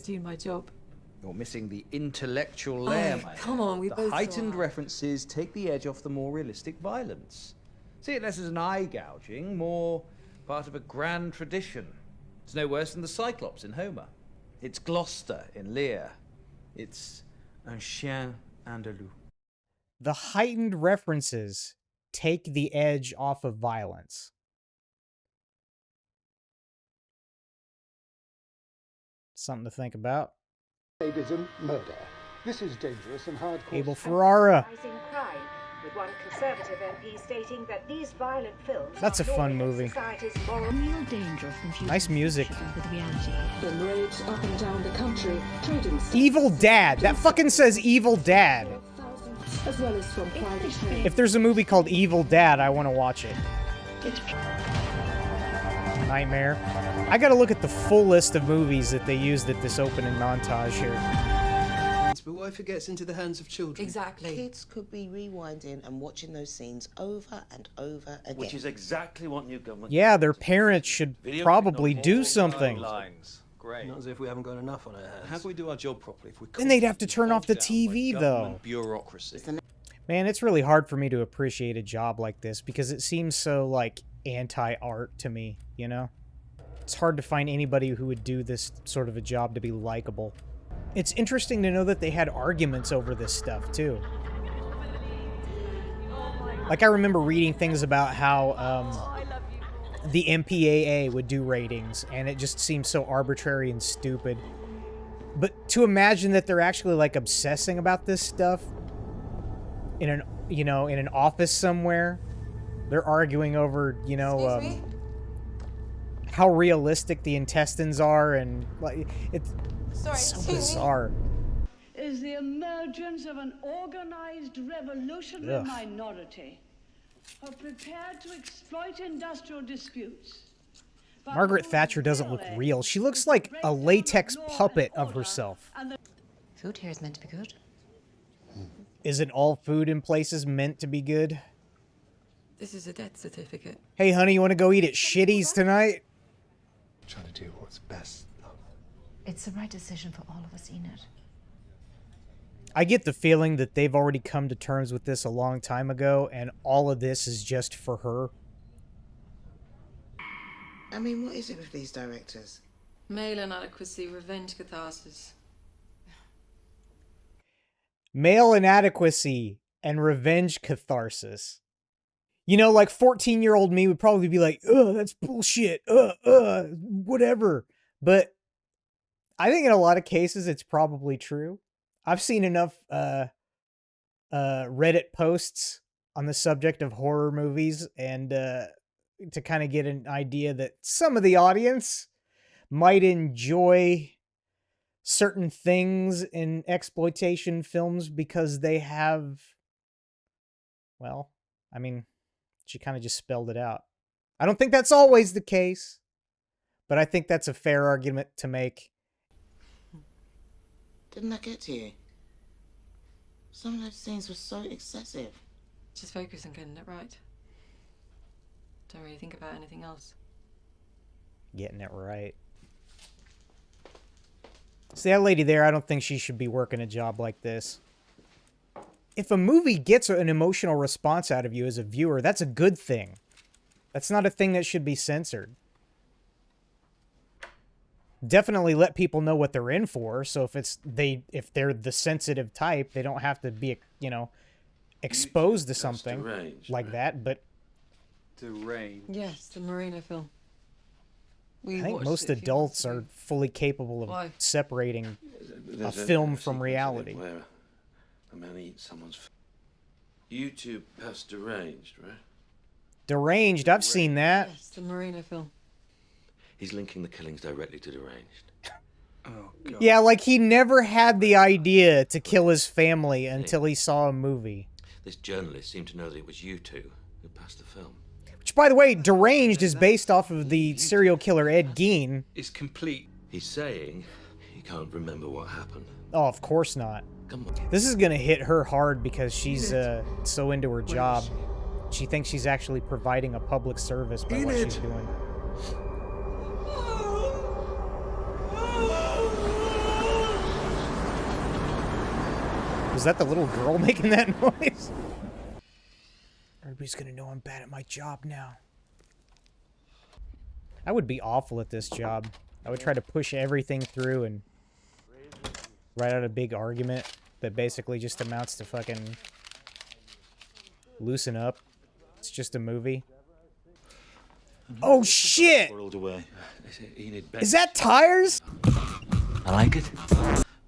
doing my job. You're missing the intellectual layer, my come on, we The both heightened are. references take the edge off the more realistic violence. See it less as an eye gouging, more part of a grand tradition. It's no worse than the Cyclops in Homer. It's Gloucester in Lear. It's un chien andalou. The heightened references take the edge off of violence. Something to think about. Ableism, murder. This is dangerous and hardcore. Abel Ferrara. Crime, with one Conservative MP stating that these violent films That's a fun movie. Real danger from Nice music. with reality. Then raids up and down the country, trading Evil Dad. That fucking says Evil Dad. as well as from private home. If there's a movie called Evil Dad, I want to watch it. Nightmare. I gotta look at the full list of movies that they used at this opening montage here. But what if it gets into the hands of children? Exactly. Kids could be rewinding and watching those scenes over and over again. Which is exactly what new government... Yeah, their parents should probably do something. Lines. Great. Not as if we haven't got enough on our hands. How can we do our job properly if we... Then they'd have to turn off the TV, though. Bureaucracy. Man, it's really hard for me to appreciate a job like this because it seems so, like, anti-art to me, you know? It's hard to find anybody who would do this sort of a job to be likable. It's interesting to know that they had arguments over this stuff, too. Like, I remember reading things about how, the MPAA would do ratings, and it just seems so arbitrary and stupid. But to imagine that they're actually, like, obsessing about this stuff in an, you know, in an office somewhere, they're arguing over, you know, how realistic the intestines are, and, like, it's so bizarre. Is the emergence of an organized revolutionary minority who are prepared to exploit industrial disputes. Margaret Thatcher doesn't look real. She looks like a latex puppet of herself. Food here is meant to be good. Isn't all food in places meant to be good? This is a death certificate. Hey, honey, you want to go eat at Shitty's tonight? I'm trying to do what's best, love. It's the right decision for all of us, Enid. I get the feeling that they've already come to terms with this a long time ago, and all of this is just for her. I mean, what is it with these directors? Male inadequacy, revenge catharsis. Male inadequacy and revenge catharsis. You know, like 14-year-old me would probably be like, ugh, that's bullshit, whatever. But I think in a lot of cases it's probably true. I've seen enough Reddit posts on the subject of horror movies and to kind of get an idea that some of the audience might enjoy certain things in exploitation films because they have, well, I mean, she kind of just spelled it out. I don't think that's always the case, but I think that's a fair argument to make. Didn't that get to you? Some of those scenes were so excessive. Just focus on getting it right. Don't really think about anything else. Getting it right. See, that lady there, I don't think she should be working a job like this. If a movie gets an emotional response out of you as a viewer, that's a good thing. That's not a thing that should be censored. Definitely let people know what they're in for. So if they're the sensitive type, they don't have to be, you know, exposed to something like that. But Deranged. Yes, the Marina film. I think most adults are fully capable of separating a film from reality. Where a man eats someone's... You two passed deranged, right? Deranged, I've seen that. Yes, the Marina film. He's linking the killings directly to deranged. Oh, God. Yeah, like he never had the idea to kill his family until he saw a movie. This journalist seemed to know that it was you two who passed the film. Which, by the way, Deranged is based off of the serial killer Ed Gein. It's complete. He's saying he can't remember what happened. Oh, of course not. Come on. This is gonna hit her hard because she's so into her job. She thinks she's actually providing a public service by what she's doing. Was that the little girl making that noise? Everybody's gonna know I'm bad at my job now. I would be awful at this job. I would try to push everything through and write out a big argument that basically just amounts to fucking loosen up. It's just a movie. Oh shit! World away. Is that tires? I like it.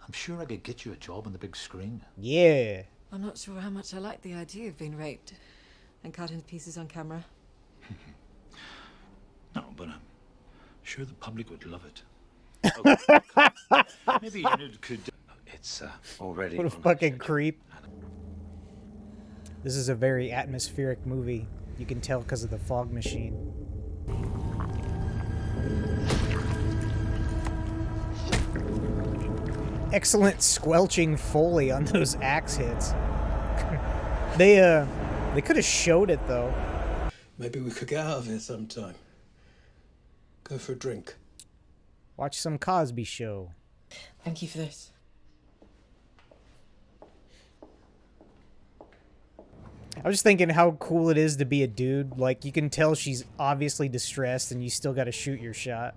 I'm sure I could get you a job on the big screen. Yeah. I'm not sure how much I like the idea of being raped and cut into pieces on camera. No, but I'm sure the public would love it. Okay. Maybe Enid could... It's already... What a fucking creep. This is a very atmospheric movie. You can tell because of the fog machine. Excellent squelching Foley on those axe hits. They could have showed it though. Maybe we could get out of here sometime. Go for a drink. Watch some Cosby Show. Thank you for this. I was just thinking how cool it is to be a dude. Like, you can tell she's obviously distressed and you still gotta shoot your shot.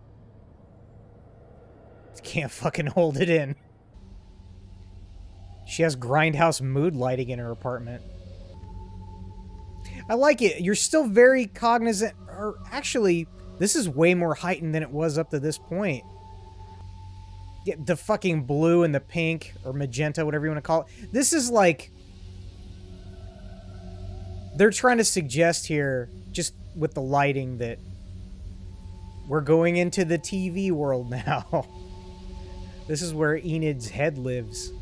You can't fucking hold it in. She has grindhouse mood lighting in her apartment. I like it. You're still very cognizant, or actually, this is way more heightened than it was up to this point. Yeah, the fucking blue and the pink, or magenta, whatever you want to call it. This is like... They're trying to suggest here, just with the lighting, that we're going into the TV world now. This is where Enid's head lives.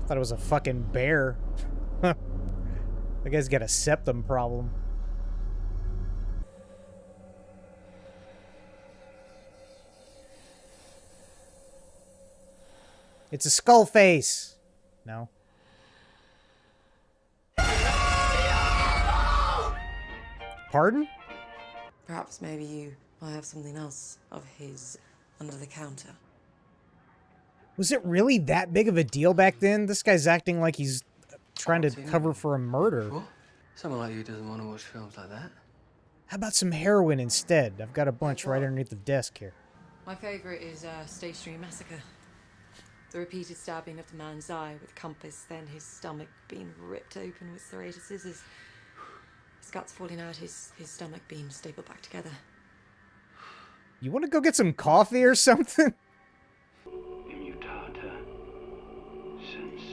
Thought it was a fucking bear. That guy's got a septum problem. It's a skull face. No. Pardon? Perhaps maybe you might have something else of his under the counter. Was it really that big of a deal back then? This guy's acting like he's trying to cover for a murder. What? Someone like you doesn't want to watch films like that. How about some heroin instead? I've got a bunch right underneath the desk here. My favourite is Stationary Massacre. The repeated stabbing of the man's eye with a compass, then his stomach being ripped open with serrated scissors. His guts falling out, his stomach being stapled back together. You want to go get some coffee or something?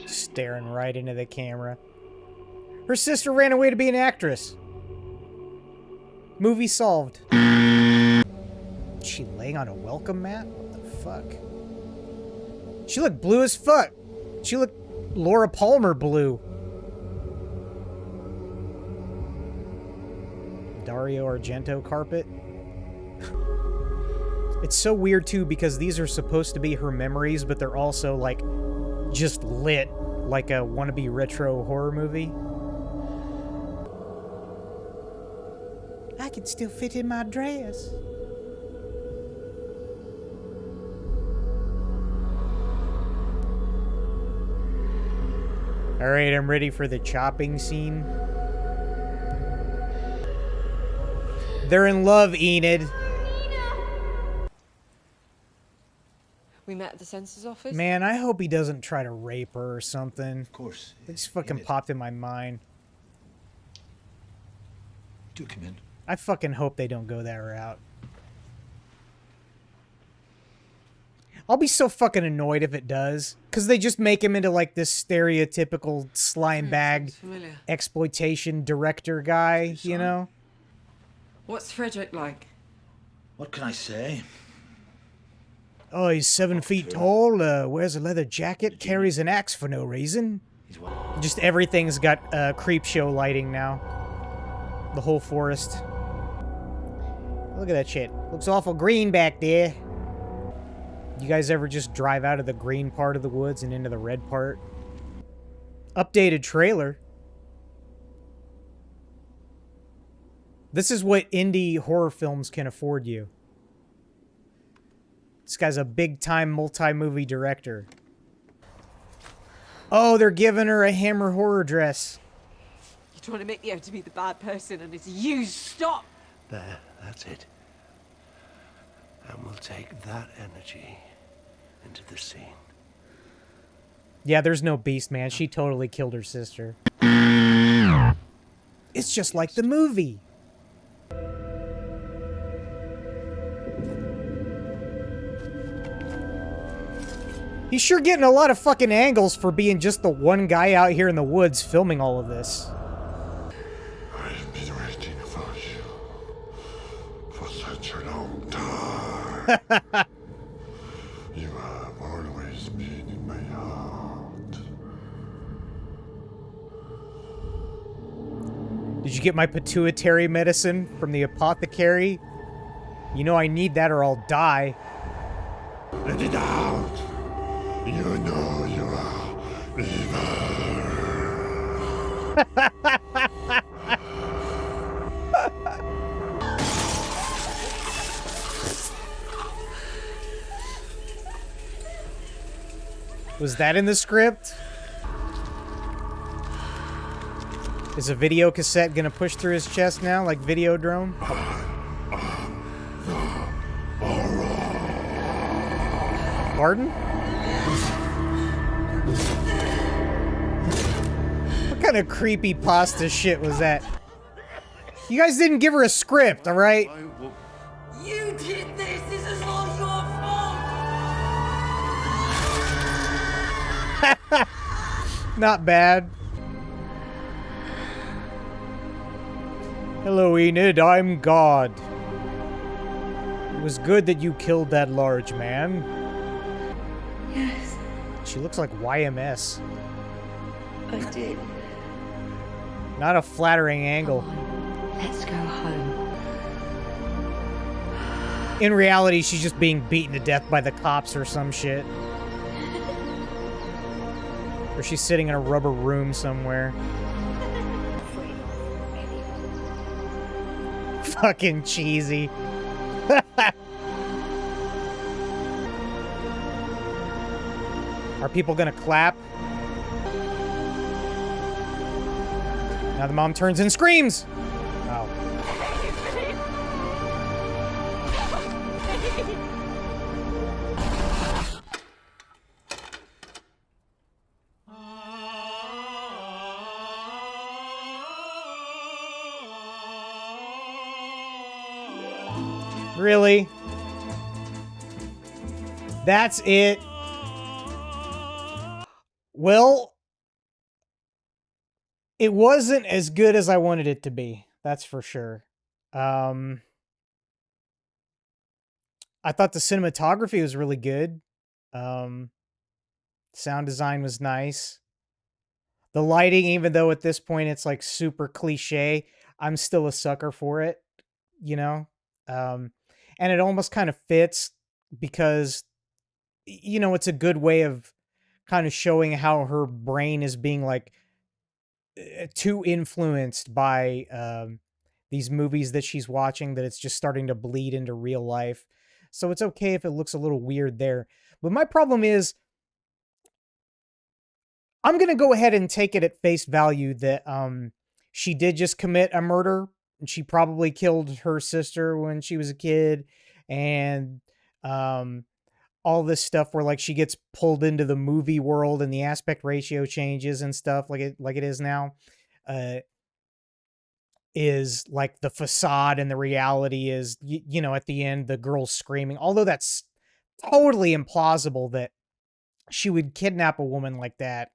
Staring right into the camera. Her sister ran away to be an actress. Movie solved. Is she laying on a welcome mat? What the fuck? She looked blue as fuck. She looked Laura Palmer blue. Dario Argento carpet. It's so weird too because these are supposed to be her memories, but they're also like just lit like a wannabe retro horror movie. I can still fit in my dress. Alright, I'm ready for the chopping scene. They're in love, Enid. We met at the censor's office. Man, I hope he doesn't try to rape her or something. Of course. This fucking popped in my mind. Do come in. I fucking hope they don't go that route. I'll be so fucking annoyed if it does. Because they just make him into like this stereotypical slime bag exploitation director guy, you know? What's Frederick like? What can I say? Oh, he's 7 feet tall, wears a leather jacket, carries an axe for no reason. Just everything's got creep show lighting now. The whole forest. Look at that shit. Looks awful green back there. You guys ever just drive out of the green part of the woods and into the red part? Updated trailer. This is what indie horror films can afford you. This guy's a big-time multi-movie director. Oh, they're giving her a Hammer horror dress. You're trying to make me out to be the bad person, and it's you. Stop! There, that's it. And we'll take that energy into the scene. Yeah, there's no beast, man. She totally killed her sister. It's just like the movie. He's sure getting a lot of fucking angles for being just the one guy out here in the woods filming all of this. I've been waiting for you for such a long time. You have always been in my heart. Did you get my pituitary medicine from the apothecary? You know I need that or I'll die. Let it out! You know you are evil. Was that in the script? Is a video cassette gonna push through his chest now, like Videodrome? Pardon? What kind of creepy pasta shit was that? You guys didn't give her a script, alright? You did this! This is all your fault! Not bad. Hello, Enid, I'm God. It was good that you killed that large man. Yes. She looks like YMS. I did. Not a flattering angle. Let's go home. In reality, she's just being beaten to death by the cops or some shit. Or she's sitting in a rubber room somewhere. Fucking cheesy. Are people gonna clap? Now the mom turns and screams! Oh. Really? That's it? Well, it wasn't as good as I wanted it to be. That's for sure. I thought the cinematography was really good. Sound design was nice. The lighting, even though at this point it's like super cliche, I'm still a sucker for it, you know? And it almost kind of fits because, you know, it's a good way of kind of showing how her brain is being like too influenced by these movies that she's watching, that it's just starting to bleed into real life. So it's okay if it looks a little weird there. But my problem is, I'm going to go ahead and take it at face value that she did just commit a murder. And she probably killed her sister when she was a kid. And all this stuff where like she gets pulled into the movie world and the aspect ratio changes and stuff like it is now, is like the facade, and the reality is, you know, at the end, the girl's screaming. Although that's totally implausible that she would kidnap a woman like that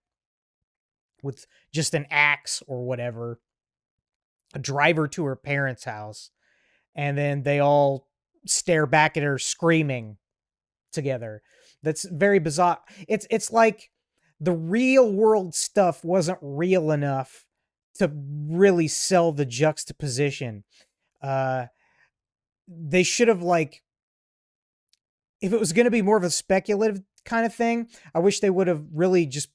with just an axe or whatever, drive her to her parents' house, and then they all stare back at her screaming together. That's very bizarre. It's like the real world stuff wasn't real enough to really sell the juxtaposition. They should have, like, if it was going to be more of a speculative kind of thing, I wish they would have really just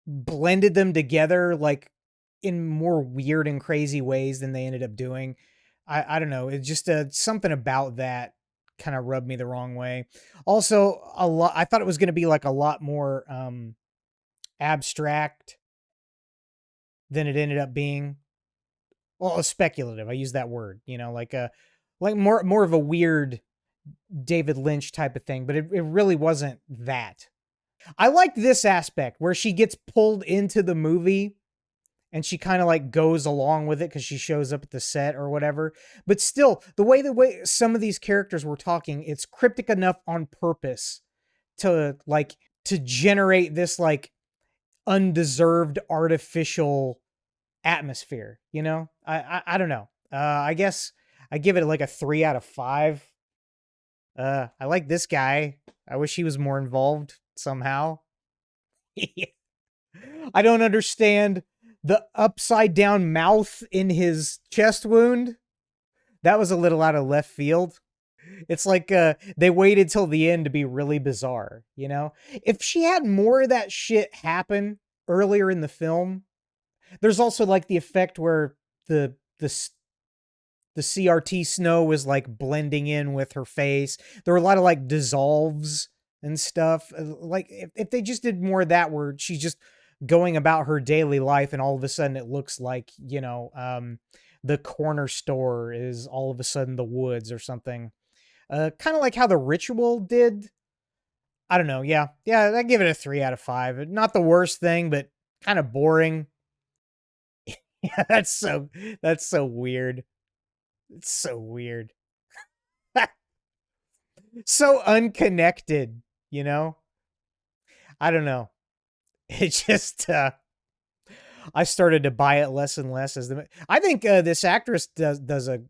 blended them together, like, in more weird and crazy ways than they ended up doing. I don't know. It's just something about that kind of rubbed me the wrong way. Also, I thought it was going to be like a lot more abstract than it ended up being. Well, speculative. I use that word, you know, like more of a weird David Lynch type of thing, but it really wasn't that. I liked this aspect where she gets pulled into the movie and she kind of like goes along with it because she shows up at the set or whatever. But still, the way some of these characters were talking, it's cryptic enough on purpose to generate this like undeserved artificial atmosphere, you know? I don't know. I guess I give it like a 3 out of 5. I like this guy. I wish he was more involved somehow. I don't understand the upside down mouth in his chest wound. That was a little out of left field. It's like they waited till the end to be really bizarre, you know? If she had more of that shit happen earlier in the film. There's also like the effect where the CRT snow was like blending in with her face. There were a lot of like dissolves and stuff. Like if they just did more of that where she's just going about her daily life and all of a sudden it looks like, you know, the corner store is all of a sudden the woods or something. Kind of like how The Ritual did. I don't know. Yeah, I give it a 3 out of 5. Not the worst thing, but kind of boring. Yeah, that's so weird. It's so weird. So unconnected, you know? I don't know. It just I started to buy it less and less as I think this actress does a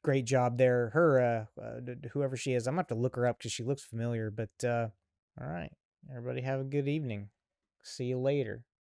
great job there. Her whoever she is, I'm gonna have to look her up because she looks familiar, but all right. Everybody have a good evening. See you later.